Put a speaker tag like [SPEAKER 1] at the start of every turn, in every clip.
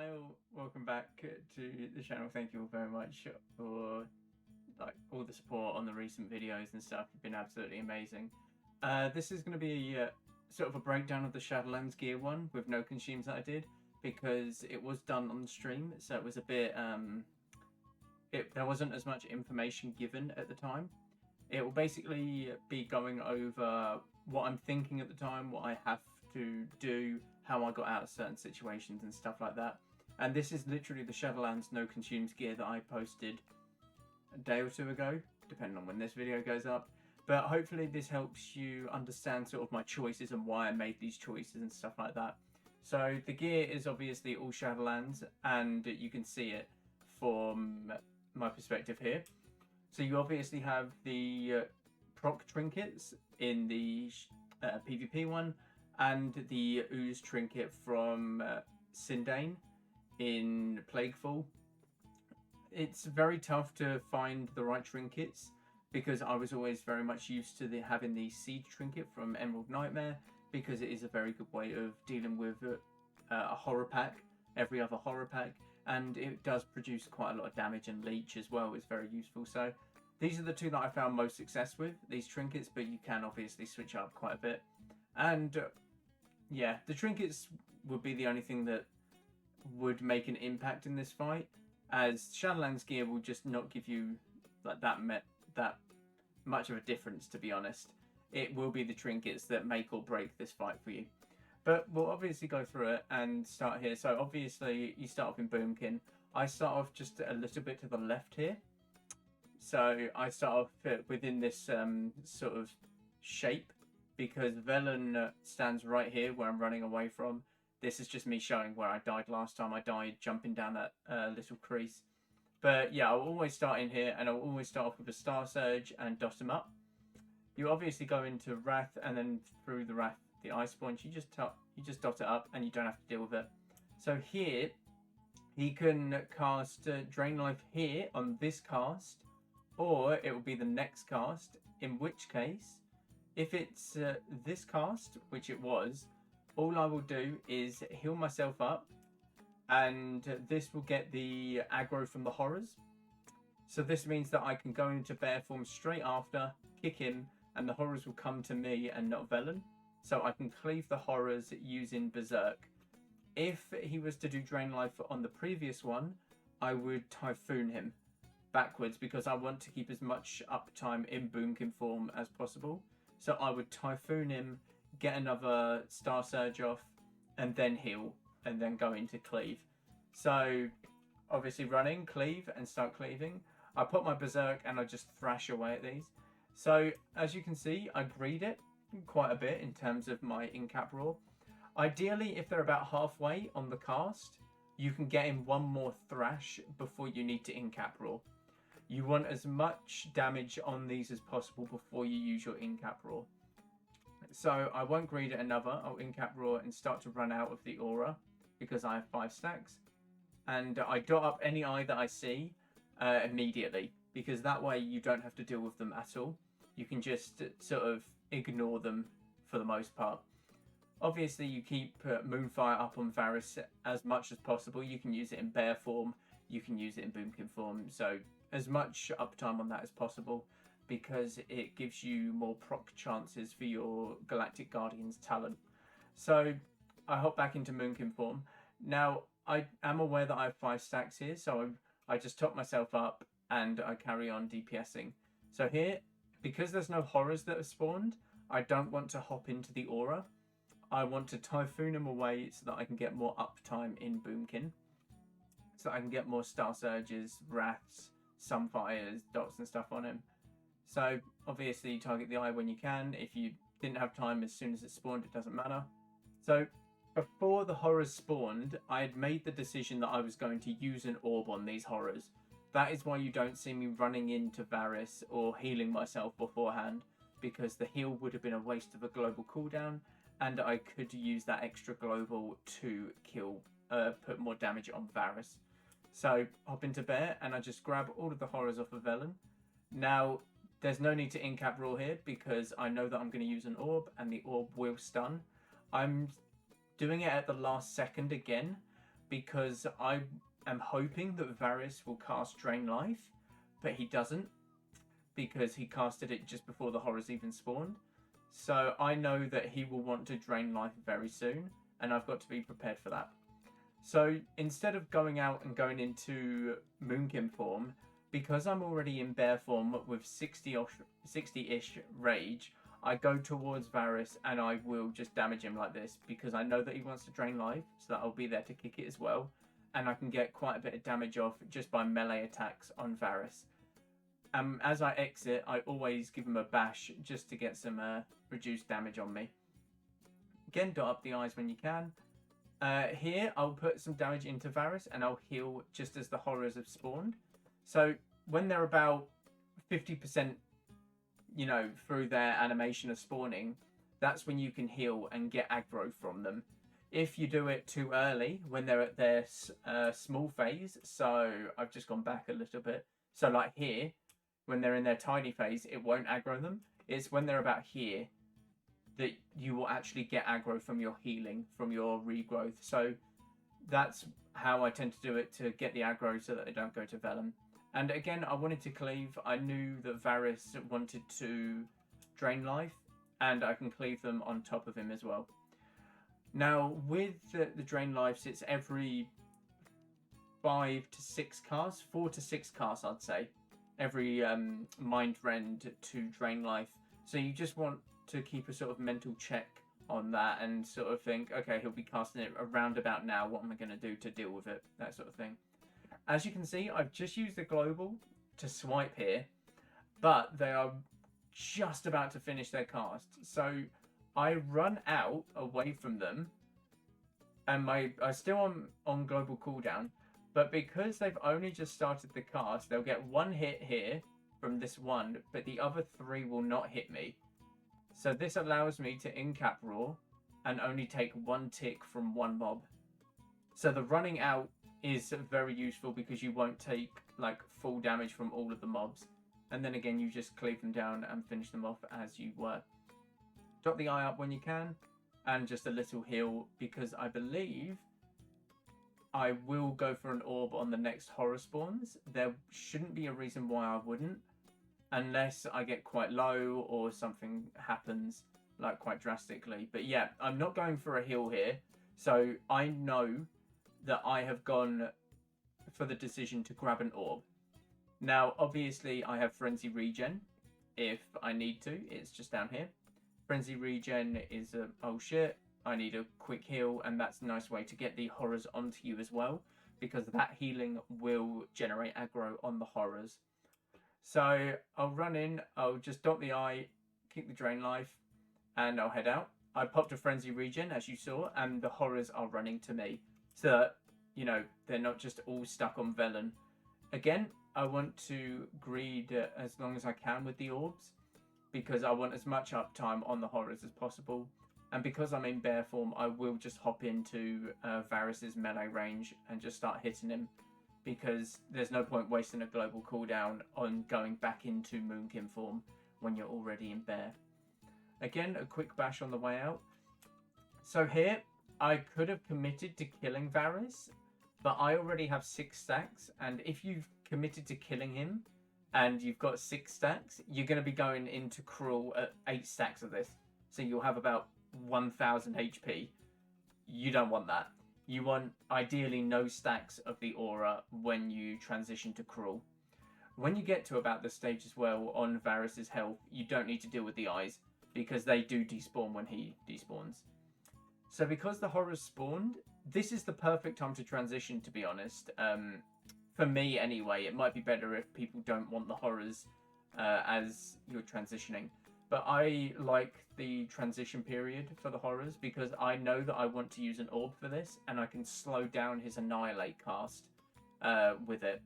[SPEAKER 1] Hi, all. Welcome back to the channel. Thank you all very much for all the support on the recent videos and stuff. You've been absolutely amazing. This is going to be sort of a breakdown of the Shadowlands gear one with no consumes that I did, because it was done on the stream, so it was a bit there wasn't as much information given at the time. It will basically be going over what I'm thinking at the time, what I have to do, how I got out of certain situations and stuff like that. And this is literally the Shadowlands no consumes gear that I posted a day or two ago, depending on when this video goes up. But hopefully this helps you understand sort of my choices and why I made these choices and stuff like that. So the gear is obviously all Shadowlands, and you can see it from my perspective here. So you obviously have the proc trinkets in the PvP one, and the ooze trinket from Sindane in Plaguefall. It's very tough to find the right trinkets, because I was always very much used to having the Siege trinket from Emerald Nightmare, because it is a very good way of dealing with a horror pack, every other horror pack, and it does produce quite a lot of damage, and leech as well is very useful. So these are the two that I found most success with, these trinkets, but you can obviously switch up quite a bit. And yeah, the trinkets would be the only thing that would make an impact in this fight, as Shadowlands gear will just not give you like that much of a difference, to be honest. It will be the trinkets that make or break this fight for you. But we'll obviously go through it and start here. So obviously you start off in Boomkin. I start off just a little bit to the left here. So I start off within this sort of shape, because Velen stands right here where I'm running away from. This is just me showing where I died last time. I died jumping down that little crease. But yeah, I'll always start in here, and I'll always start off with a Star Surge and dot him up. You obviously go into Wrath, and then through the Wrath, the Ice Sponge, you just dot it up, and you don't have to deal with it. So here, he can cast Drain Life here on this cast, or it will be the next cast, in which case, if it's this cast, which it was, all I will do is heal myself up, and this will get the aggro from the horrors. So this means that I can go into bear form straight after, kick him, and the horrors will come to me and not Velen. So I can cleave the horrors using Berserk. If he was to do Drain Life on the previous one, I would Typhoon him backwards, because I want to keep as much uptime in Boomkin form as possible. So I would Typhoon him, get another Star Surge off, and then heal, and then go into cleave. So obviously running, cleave, and start cleaving. I put my Berserk and I just thrash away at these. So as you can see, I greed it quite a bit in terms of my in-cap roar. Ideally, if they're about halfway on the cast, you can get in one more thrash before you need to in-cap roar. You want as much damage on these as possible before you use your in-cap roar. So I won't greed it another. I'll in-cap roar and start to run out of the aura, because I have 5 stacks. And I dot up any eye that I see immediately, because that way you don't have to deal with them at all. You can just sort of ignore them for the most part. Obviously you keep Moonfire up on Varys as much as possible. You can use it in bear form, you can use it in Boomkin form, so as much uptime on that as possible, because it gives you more proc chances for your Galactic Guardian's talent. So I hop back into Moonkin form. Now I am aware that I have 5 stacks here, so I just top myself up and I carry on DPSing. So here, because there's no horrors that have spawned, I don't want to hop into the aura. I want to Typhoon him away so that I can get more uptime in Boomkin. So I can get more Star Surges, Wraths, Sunfires, dots and stuff on him. So obviously target the eye when you can. If you didn't have time as soon as it spawned, it doesn't matter. So before the horrors spawned, I had made the decision that I was going to use an orb on these horrors. That is why you don't see me running into Varys or healing myself beforehand, because the heal would have been a waste of a global cooldown, and I could use that extra global to kill, put more damage on Varys. So hop into bear and I just grab all of the horrors off of Velen. Now there's no need to in-cap roar here, because I know that I'm going to use an orb and the orb will stun. I'm doing it at the last second again, because I am hoping that Varys will cast Drain Life, but he doesn't, because he casted it just before the horrors even spawned. So I know that he will want to Drain Life very soon, and I've got to be prepared for that. So instead of going out and going into Moonkin form, because I'm already in bear form with 60-ish rage, I go towards Varys and I will just damage him like this, because I know that he wants to Drain Life, so that I'll be there to kick it as well. And I can get quite a bit of damage off just by melee attacks on Varys. As I exit, I always give him a bash just to get some reduced damage on me. Again, dot up the eyes when you can. Here, I'll put some damage into Varys and I'll heal just as the horrors have spawned. So when they're about 50%, you know, through their animation of spawning, that's when you can heal and get aggro from them. If you do it too early, when they're at their small phase, so I've just gone back a little bit. So like here, when they're in their tiny phase, it won't aggro them. It's when they're about here that you will actually get aggro from your healing, from your regrowth. So that's how I tend to do it, to get the aggro so that they don't go to Vellum. And again, I wanted to cleave. I knew that Varys wanted to Drain Life, and I can cleave them on top of him as well. Now, with the Drain Lives, it's every 5 to 6 casts, 4 to 6 casts, I'd say. Every Mind Rend to Drain Life. So you just want to keep a sort of mental check on that and sort of think, okay, he'll be casting it around about now. What am I going to do to deal with it? That sort of thing. As you can see, I've just used the global to swipe here, but they are just about to finish their cast. So I run out away from them, and I'm still on global cooldown, but because they've only just started the cast, they'll get one hit here from this one, but the other 3 will not hit me. So this allows me to in-cap roar and only take 1 tick from 1 mob. So the running out is very useful because you won't take like full damage from all of the mobs. And then again, you just cleave them down and finish them off as you were. Dot the eye up when you can, and just a little heal, because I believe I will go for an orb on the next horror spawns. There shouldn't be a reason why I wouldn't, unless I get quite low or something happens like quite drastically. But yeah, I'm not going for a heal here, so I know that I have gone for the decision to grab an orb. Now, obviously, I have Frenzy Regen if I need to. It's just down here. Frenzy Regen is a, oh shit, I need a quick heal, and that's a nice way to get the horrors onto you as well, because that healing will generate aggro on the horrors. So I'll run in, I'll just dot the eye, kick the Drain Life, and I'll head out. I popped a Frenzy Regen, as you saw, and the horrors are running to me. So that, you know, they're not just all stuck on Velen. Again, I want to greed as long as I can with the orbs, because I want as much uptime on the horrors as possible. And because I'm in bear form, I will just hop into Varys' melee range and just start hitting him, because there's no point wasting a global cooldown on going back into Moonkin form when you're already in bear. Again, a quick bash on the way out. So here, I could have committed to killing Varys, but I already have 6 stacks, and if you've committed to killing him and you've got 6 stacks, you're going to be going into Cruel at 8 stacks of this. So you'll have about 1000 HP. You don't want that. You want ideally no stacks of the aura when you transition to Cruel. When you get to about this stage as well on Varys' health, you don't need to deal with the eyes, because they do despawn when he despawns. So because the horrors spawned, this is the perfect time to transition, to be honest. For me anyway, it might be better if people don't want the horrors as you're transitioning. But I like the transition period for the horrors, because I know that I want to use an orb for this, and I can slow down his Annihilate cast with it.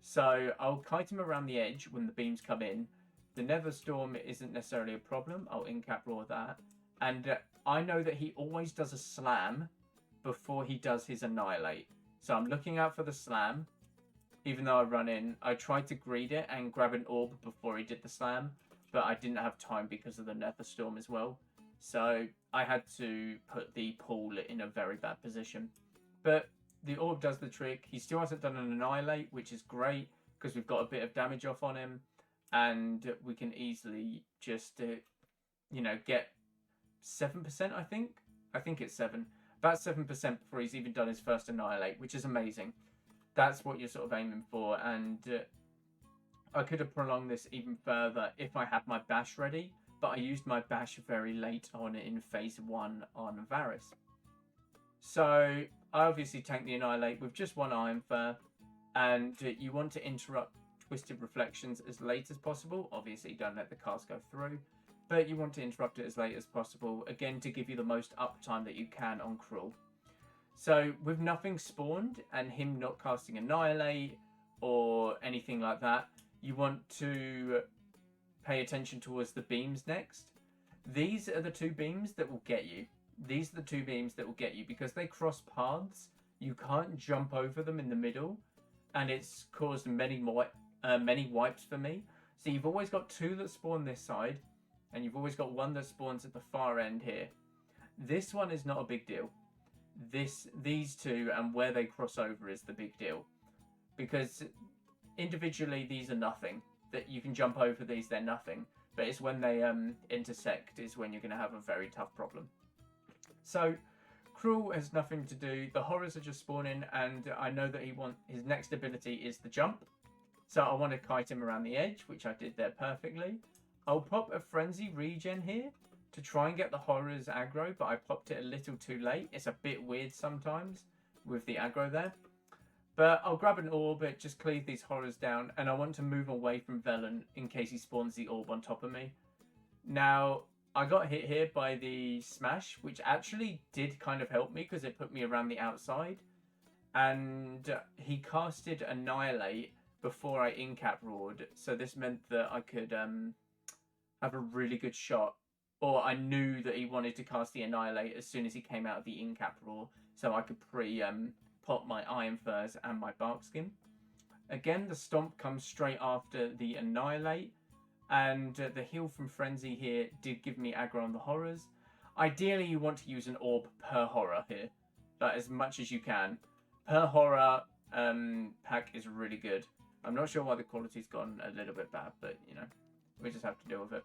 [SPEAKER 1] So I'll kite him around the edge when the beams come in. The Nether Storm isn't necessarily a problem. I'll in-cap roar that. And I know that he always does a slam before he does his Annihilate. So I'm looking out for the slam. Even though I run in, I tried to greed it and grab an orb before he did the slam, but I didn't have time because of the Nether Storm as well. So I had to put the pool in a very bad position. But the orb does the trick. He still hasn't done an Annihilate, which is great because we've got a bit of damage off on him, and we can easily just, get 7%. I think it's 7, about 7% before he's even done his first Annihilate, which is amazing. That's what you're sort of aiming for, and I could have prolonged this even further if I had my bash ready, but I used my bash very late on in phase 1 on Varus. So I obviously tank the Annihilate with just one Iron Fur, and you want to interrupt Twisted Reflections as late as possible. Obviously, don't let the cast go through, but you want to interrupt it as late as possible, again, to give you the most uptime that you can on Cruel. So with nothing spawned and him not casting Annihilate or anything like that, you want to pay attention towards the beams next. These are the 2 beams that will get you. These are the 2 beams that will get you because they cross paths. You can't jump over them in the middle, and it's caused many wipes for me. So you've always got 2 that spawn this side, and you've always got 1 that spawns at the far end here. This one is not a big deal. These 2 and where they cross over is the big deal, because individually these are nothing. That you can jump over these, they're nothing. But it's when they intersect is when you're going to have a very tough problem. So Cruel has nothing to do. The horrors are just spawning, and I know that his next ability is the jump. So I want to kite him around the edge, which I did there perfectly. I'll pop a Frenzy regen here to try and get the horrors aggro, but I popped it a little too late. It's a bit weird sometimes with the aggro there. But I'll grab an orb, just cleave these horrors down, and I want to move away from Velen in case he spawns the orb on top of me. Now, I got hit here by the smash, which actually did kind of help me because it put me around the outside. And he casted Annihilate before I incap roared, so this meant that I could have a really good shot. Or I knew that he wanted to cast the Annihilate as soon as he came out of the incap roar, so I could pop my Iron Furs and my Barkskin. Again, the Stomp comes straight after the Annihilate, and the heal from Frenzy here did give me aggro on the horrors. Ideally, you want to use an orb per horror here, like as much as you can. Per horror pack is really good. I'm not sure why the quality's gone a little bit bad, but we just have to deal with it.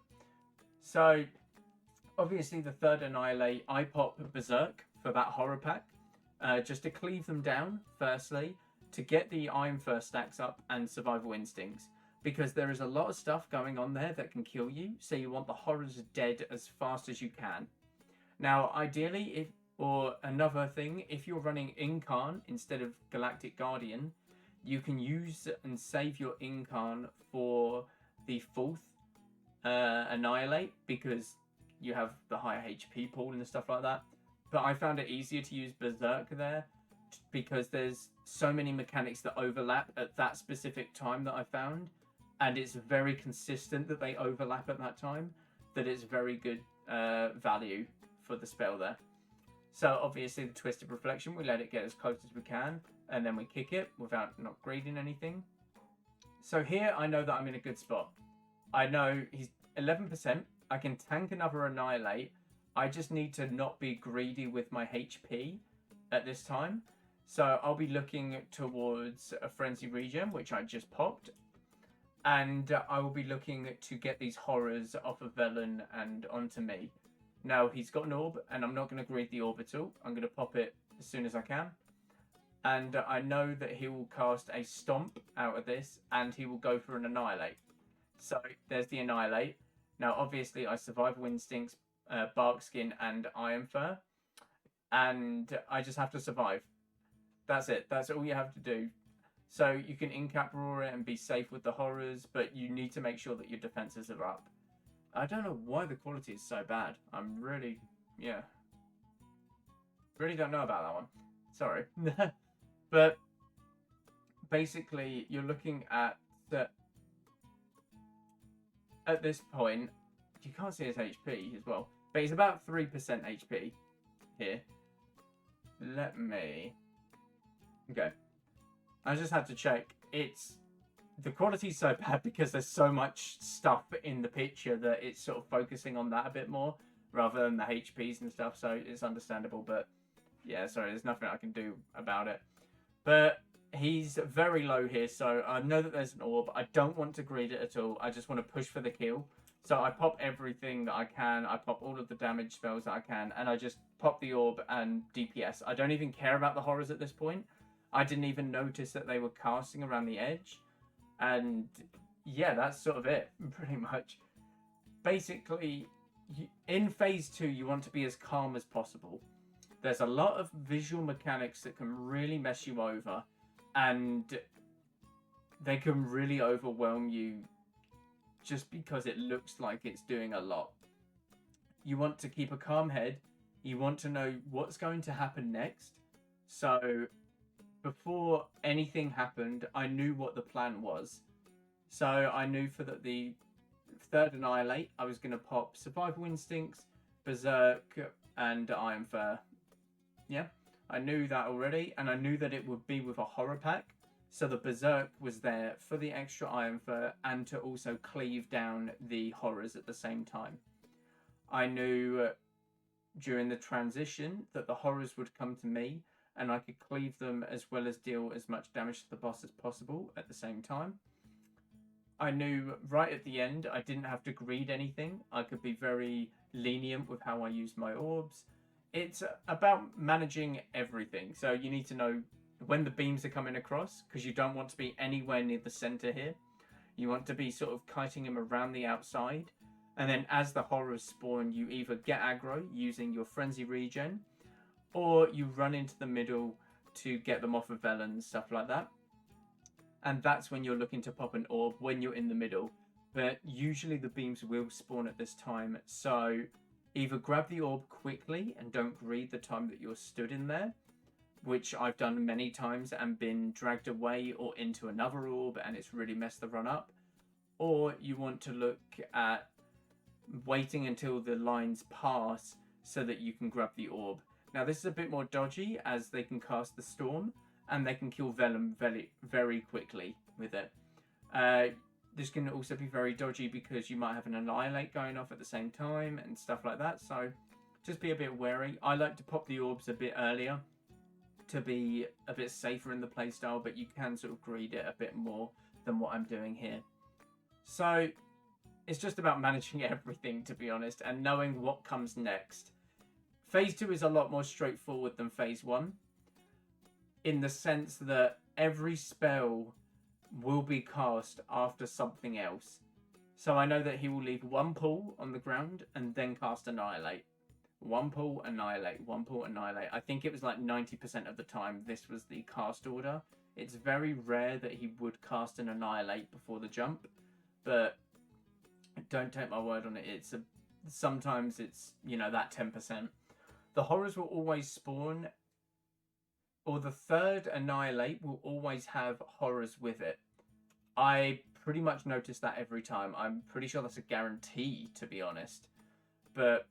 [SPEAKER 1] So obviously the third Annihilate, I pop Berserk for that horror pack. Just to cleave them down, firstly, to get the Iron Fur stacks up and Survival Instincts, because there is a lot of stuff going on there that can kill you, so you want the horrors dead as fast as you can. Now, ideally, another thing, if you're running Incarn instead of Galactic Guardian, you can use and save your Incarn for the 4th Annihilate, because you have the higher HP pool and stuff like that. But I found it easier to use Berserk there because there's so many mechanics that overlap at that specific time that I found. And it's very consistent that they overlap at that time, that it's very good value for the spell there. So obviously the Twisted Reflection, we let it get as close as we can, and then we kick it without not greeding anything. So here I know that I'm in a good spot. I know he's 11%. I can tank another Annihilate. I just need to not be greedy with my HP at this time. So I'll be looking towards a Frenzy Regen, which I just popped. And I will be looking to get these horrors off of Velen and onto me. Now, he's got an orb, and I'm not going to greed the orbital. I'm going to pop it as soon as I can. And I know that he will cast a Stomp out of this, and he will go for an Annihilate. So there's the Annihilate. Now, obviously, I Survival Instincts, Barkskin, and Iron Fur. And I just have to survive. That's it. That's all you have to do. So you can in-cap roar it and be safe with the horrors, but you need to make sure that your defenses are up. I don't know why the quality is so bad. I'm really, really don't know about that one. Sorry. But basically, you're looking at this point, you can't see his HP as well, but he's about 3% HP here. Let me... Okay. I just had to check. The quality's so bad because there's so much stuff in the picture that it's sort of focusing on that a bit more rather than the HPs and stuff, so it's understandable, but yeah, sorry, there's nothing I can do about it. But he's very low here, so I know that there's an orb. I don't want to greed it at all. I just want to push for the kill. So I pop everything that I can. I pop all of the damage spells that I can, and I just pop the orb and DPS. I don't even care about the horrors at this point. I didn't even notice that they were casting around the edge. And yeah, that's sort of it, pretty much. Basically, in phase 2, you want to be as calm as possible. There's a lot of visual mechanics that can really mess you over, and they can really overwhelm you just because it looks like it's doing a lot. You want to keep a calm head. You want to know what's going to happen next. So before anything happened, I knew what the plan was. So I knew for the third Annihilate, I was going to pop Survival Instincts, Berserk, and Iron Fur. Yeah, I knew that already, and I knew that it would be with a horror pack. So the Berserk was there for the extra Iron Fur and to also cleave down the horrors at the same time. I knew during the transition that the horrors would come to me and I could cleave them as well as deal as much damage to the boss as possible at the same time. I knew right at the end I didn't have to greed anything. I could be very lenient with how I use my orbs. It's about managing everything. So you need to know when the beams are coming across, because you don't want to be anywhere near the center here. You want to be sort of kiting them around the outside. And then as the horrors spawn, you either get aggro using your frenzy regen, or you run into the middle to get them off of Velen, stuff like that. And that's when you're looking to pop an orb, when you're in the middle. But usually the beams will spawn at this time, so either grab the orb quickly and don't greed the time that you're stood in there, which I've done many times and been dragged away or into another orb and it's really messed the run up. Or you want to look at waiting until the lines pass so that you can grab the orb. Now this is a bit more dodgy as they can cast the Storm and they can kill Velen very, very quickly with it. This can also be very dodgy because you might have an Annihilate going off at the same time and stuff like that. So just be a bit wary. I like to pop the orbs a bit earlier to be a bit safer in the playstyle, but you can sort of greed it a bit more than what I'm doing here. So it's just about managing everything, to be honest, and knowing what comes next. Phase 2 is a lot more straightforward than Phase 1, in the sense that every spell will be cast after something else. So I know that he will leave one pull on the ground and then cast Annihilate. One pull, Annihilate, one pull, Annihilate. I think it was like 90% of the time this was the cast order. It's very rare that he would cast an Annihilate before the jump, but don't take my word on it. Sometimes it's, that 10%. The horrors will always spawn, or the third Annihilate will always have horrors with it. I pretty much notice that every time. I'm pretty sure that's a guarantee, to be honest. But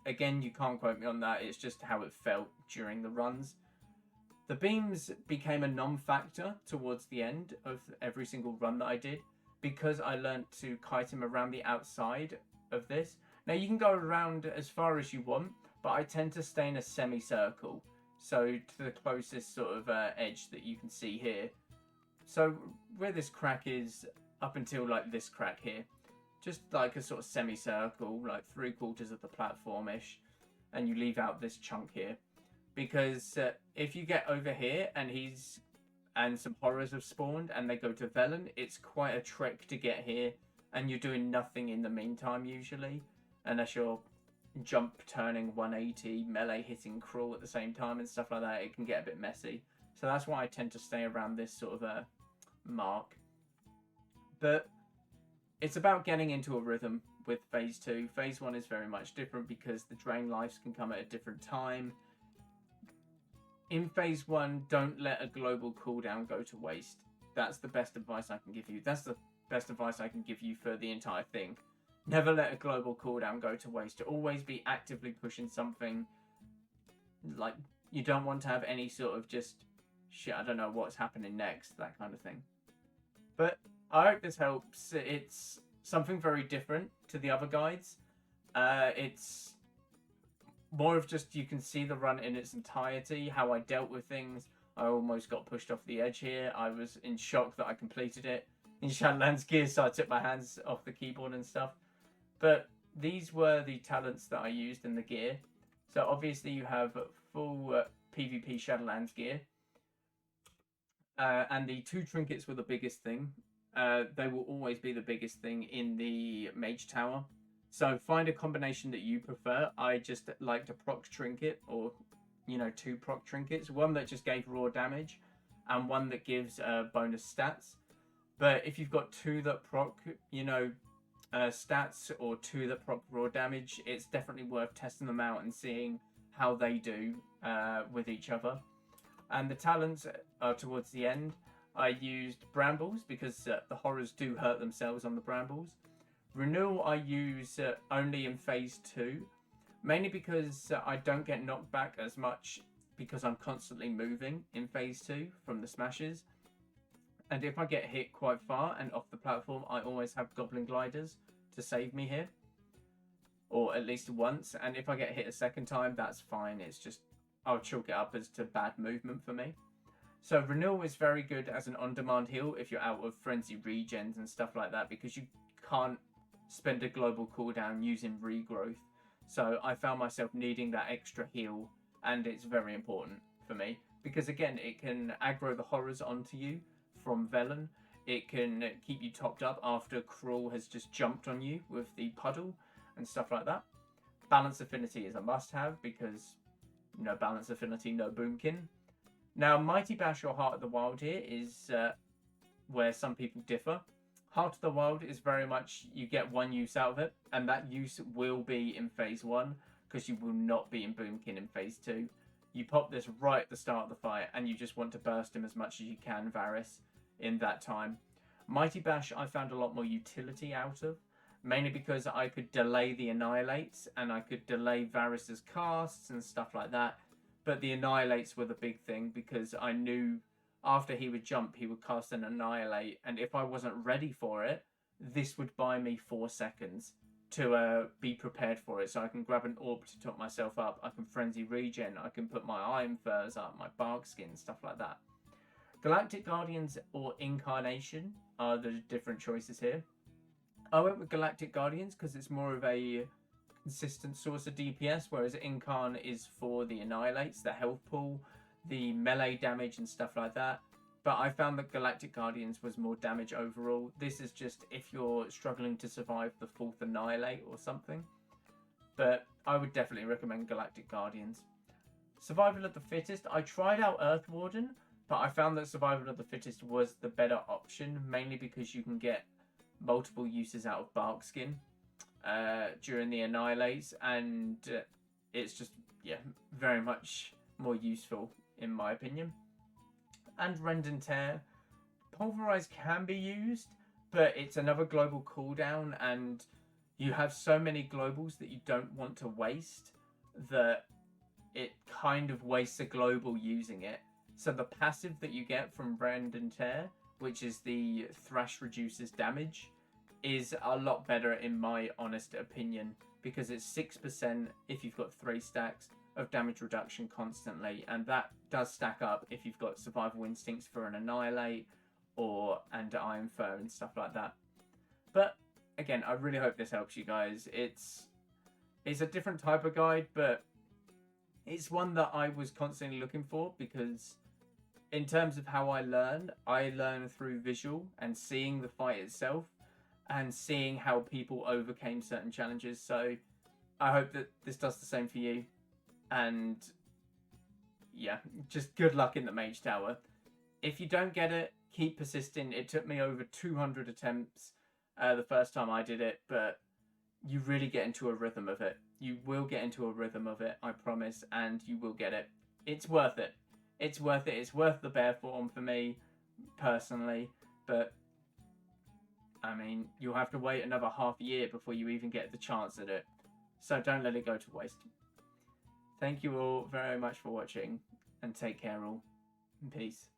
[SPEAKER 1] again, you can't quote me on that. It's just how it felt during the runs. The beams became a non-factor towards the end of every single run that I did, because I learned to kite him around the outside of this. Now you can go around as far as you want, but I tend to stay in a semicircle, so to the closest sort of edge that you can see here. So where this crack is up until like this crack here, just like a sort of semicircle, like 3/4 of the platform-ish, and you leave out this chunk here. Because if you get over here and some horrors have spawned and they go to Velen, it's quite a trek to get here, and you're doing nothing in the meantime usually, unless you're jump turning 180, melee hitting crawl at the same time and stuff like that. It can get a bit messy. So that's why I tend to stay around this sort of a mark. But it's about getting into a rhythm with Phase 2. Phase 1 is very much different because the drain lives can come at a different time. In Phase 1, don't let a global cooldown go to waste. That's the best advice I can give you. That's the best advice I can give you for the entire thing. Never let a global cooldown go to waste. Always be actively pushing something. Like, you don't want to have any sort of just, shit, I don't know what's happening next, that kind of thing. But I hope this helps. It's something very different to the other guides. It's more of just, you can see the run in its entirety, how I dealt with things. I almost got pushed off the edge here. I was in shock that I completed it in Shadowlands gear, so I took my hands off the keyboard and stuff. But these were the talents that I used in the gear. So obviously you have full PvP Shadowlands gear. And the 2 trinkets were the biggest thing. They will always be the biggest thing in the Mage Tower. So find a combination that you prefer. I just like to proc trinket, or 2 proc trinkets. One that just gave raw damage, and one that gives bonus stats. But if you've got 2 that proc, stats, or 2 that proc raw damage, it's definitely worth testing them out and seeing how they do with each other. And the talents are towards the end. I used brambles because the horrors do hurt themselves on the brambles. Renewal I use only in phase 2, mainly because I don't get knocked back as much because I'm constantly moving in phase 2 from the smashes. And if I get hit quite far and off the platform, I always have goblin gliders to save me here, or at least once. And if I get hit a second time, that's fine. It's just, I'll chalk it up as to bad movement for me. So renewal is very good as an on-demand heal if you're out of frenzy regens and stuff like that, because you can't spend a global cooldown using regrowth. So I found myself needing that extra heal, and it's very important for me because again, it can aggro the horrors onto you from Velen. It can keep you topped up after Cruel has just jumped on you with the puddle and stuff like that. Balance affinity is a must-have because no balance affinity, no boomkin. Now, Mighty Bash or Heart of the Wild here is where some people differ. Heart of the Wild is very much, you get 1 use out of it, and that use will be in phase 1 because you will not be in boomkin in phase 2. You pop this right at the start of the fight and you just want to burst him as much as you can, Varys, in that time. Mighty Bash I found a lot more utility out of, mainly because I could delay the Annihilates and I could delay Varys's casts and stuff like that. But the Annihilates were the big thing because I knew after he would jump, he would cast an Annihilate. And if I wasn't ready for it, this would buy me 4 seconds to be prepared for it. So I can grab an orb to top myself up. I can frenzy regen. I can put my Iron Furs up, my bark skin, stuff like that. Galactic Guardians or Incarnation are the different choices here. I went with Galactic Guardians because it's more of a consistent source of DPS, whereas Incarn is for the Annihilates, the health pool, the melee damage and stuff like that. But I found that Galactic Guardians was more damage overall. This is just if you're struggling to survive the 4th Annihilate or something. But I would definitely recommend Galactic Guardians. Survival of the Fittest. I tried out Earth Warden, but I found that Survival of the Fittest was the better option, mainly because you can get multiple uses out of bark skin during the Annihilates, and it's just, yeah, very much more useful in my opinion. And Rend and Tear. Pulverize can be used, but it's another global cooldown, and you have so many globals that you don't want to waste that it kind of wastes a global using it. So the passive that you get from Rend and Tear, which is the Thrash reduces damage, is a lot better in my honest opinion, because it's 6% if you've got 3 stacks of damage reduction constantly, and that does stack up if you've got Survival Instincts for an Annihilate and Iron Fur and stuff like that. But again, I really hope this helps you guys. It's a different type of guide, but it's one that I was constantly looking for, because in terms of how I learn through visual and seeing the fight itself and seeing how people overcame certain challenges. So I hope that this does the same for you. And yeah, just good luck in the Mage Tower. If you don't get it, keep persisting. It took me over 200 attempts the first time I did it, but you really get into a rhythm of it. You will get into a rhythm of it, I promise, and you will get it. It's worth it. It's worth it. It's worth the bear form for me, personally, but I mean, you'll have to wait another half year before you even get the chance at it. So don't let it go to waste. Thank you all very much for watching, and take care all. Peace.